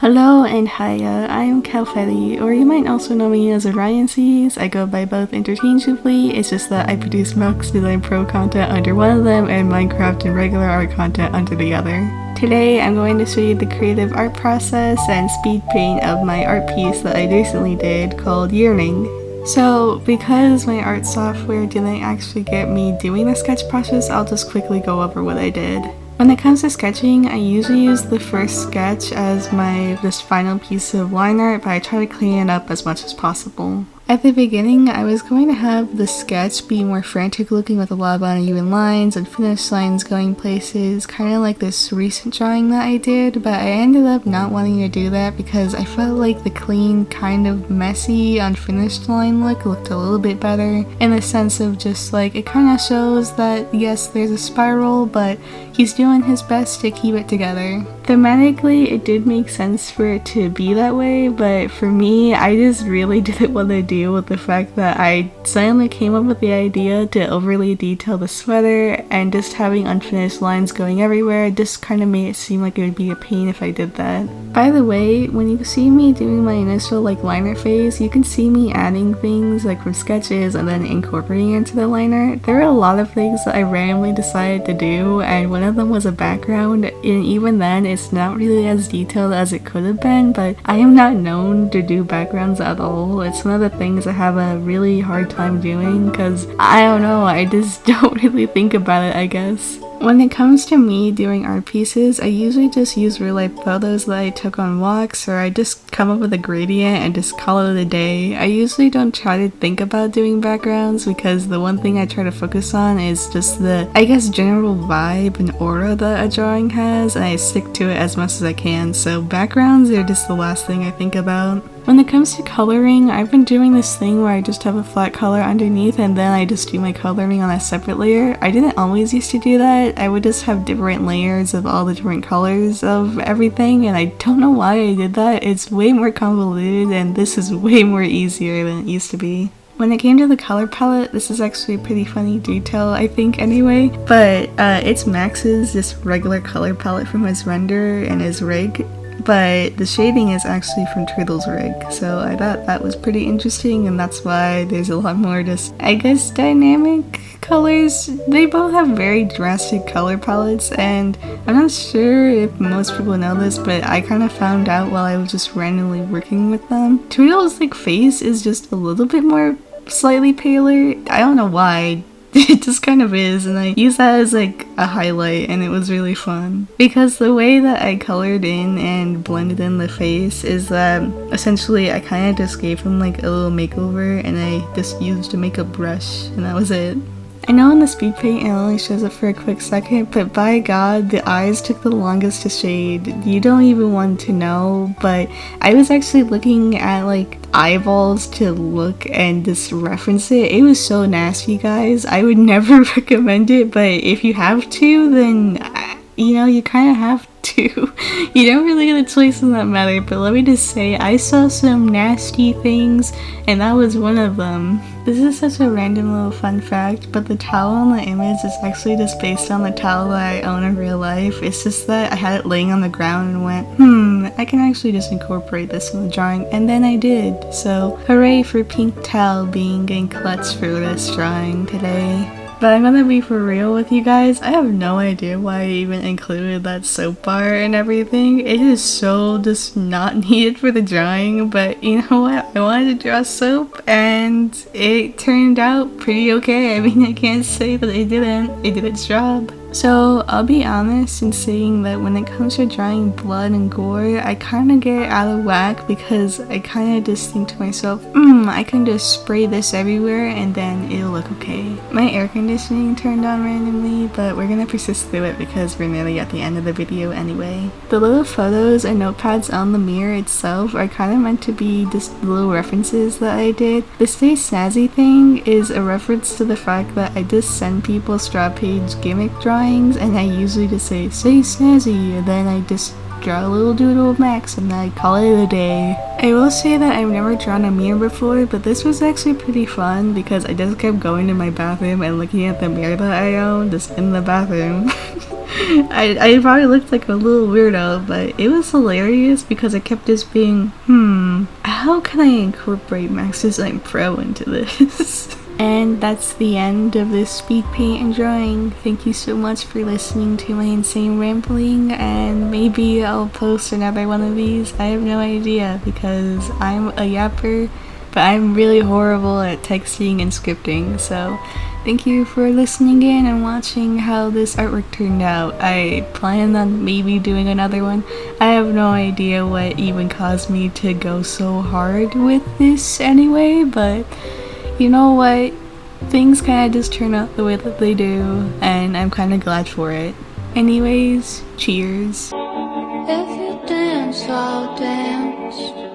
Hello and hiya, I am Calfetti, or you might also know me as Orion Seas. I go by both interchangeably, it's just that I produce maxdesignpro content under one of them and Minecraft and regular art content under the other. Today I'm going to show you the creative art process and speed paint of my art piece that I recently did called Yearning. So, because my art software didn't actually get me doing the sketch process, I'll just quickly go over what I did. When it comes to sketching, I usually use the first sketch as my just final piece of line art, but I try to clean it up as much as possible. At the beginning, I was going to have the sketch be more frantic looking with a lot of uneven lines and finish lines going places, kind of like this recent drawing that I did, but I ended up not wanting to do that because I felt like the clean, kind of messy, unfinished line look looked a little bit better, in the sense of just like, it kind of shows that yes, there's a spiral, but he's doing his best to keep it together. Thematically, it did make sense for it to be that way, but for me, I just really didn't want to deal with the fact that I suddenly came up with the idea to overly detail the sweater, and just having unfinished lines going everywhere just kind of made it seem like it would be a pain if I did that. By the way, when you see me doing my initial liner phase, you can see me adding things like from sketches and then incorporating it into the liner. There are a lot of things that I randomly decided to do, and one of them was a background, and even then it's not really as detailed as it could have been, but I am not known to do backgrounds at all. It's one of the things I have a really hard time doing because I don't know, I just don't really think about it, I guess. When it comes to me doing art pieces, I usually just use real life photos that I took on walks, or I just come up with a gradient and just call it a day. I usually don't try to think about doing backgrounds because the one thing I try to focus on is just the, I guess, general vibe and aura that a drawing has, and I stick to it as much as I can, so backgrounds are just the last thing I think about. When it comes to coloring, I've been doing this thing where I just have a flat color underneath and then I just do my coloring on a separate layer. I didn't always used to do that. I would just have different layers of all the different colors of everything, and I don't know why I did that. It's way more convoluted and this is way more easier than it used to be. When it came to the color palette, this is actually a pretty funny detail, I think anyway, but it's Max's just regular color palette from his render and his rig. But the shading is actually from Turtle's rig, so I thought that was pretty interesting, and that's why there's a lot more just, I guess, dynamic colors. They both have very drastic color palettes, and I'm not sure if most people know this, but I kind of found out while I was just randomly working with them. Turtle's face is just a little bit more slightly paler. I don't know why. It just kind of is, and I use that as a highlight, and it was really fun. Because the way that I colored in and blended in the face is that essentially I kind of just gave him a little makeover, and I just used a makeup brush, and that was it. I know in the speed paint it only shows up for a quick second, but by god, the eyes took the longest to shade. You don't even want to know, but I was actually looking at eyeballs to look and just reference it. It was so nasty, guys. I would never recommend it, but if you have to, then you kind of have to. You don't really get a choice in that matter, but let me just say, I saw some nasty things, and that was one of them. This is such a random little fun fact, but the towel in the image is actually just based on the towel that I own in real life. It's just that I had it laying on the ground and went, I can actually just incorporate this in the drawing, and then I did. So hooray for pink towel being a clutch for this drawing today. But I'm gonna be for real with you guys, I have no idea why I even included that soap bar and everything. It is so just not needed for the drawing, but you know what? I wanted to draw soap and it turned out pretty okay. I mean, I can't say that it didn't. It did its job. So I'll be honest in saying that when it comes to drawing blood and gore, I kind of get out of whack because I kind of just think to myself, I can just spray this everywhere and then it'll look okay. My air conditioning turned on randomly, but we're gonna persist through it because we're nearly at the end of the video anyway. The little photos and notepads on the mirror itself are kind of meant to be just little references that I did. The Stay Snazzy thing is a reference to the fact that I just send people straw page gimmick drawings, and I usually just say "Stay snazzy," and then I just draw a little doodle of Max and I call it a day. I will say that I've never drawn a mirror before, but this was actually pretty fun because I just kept going to my bathroom and looking at the mirror that I own just in the bathroom. I probably looked like a little weirdo, but it was hilarious because I kept just being, how can I incorporate Max Design Pro into this? And that's the end of this speed paint and drawing. Thank you so much for listening to my insane rambling, and maybe I'll post another one of these. I have no idea because I'm a yapper, but I'm really horrible at texting and scripting, so thank you for listening in and watching how this artwork turned out. I plan on maybe doing another one. I have no idea what even caused me to go so hard with this anyway, but you know what? Things kind of just turn out the way that they do, and I'm kind of glad for it. Anyways, cheers. If you dance, I'll dance.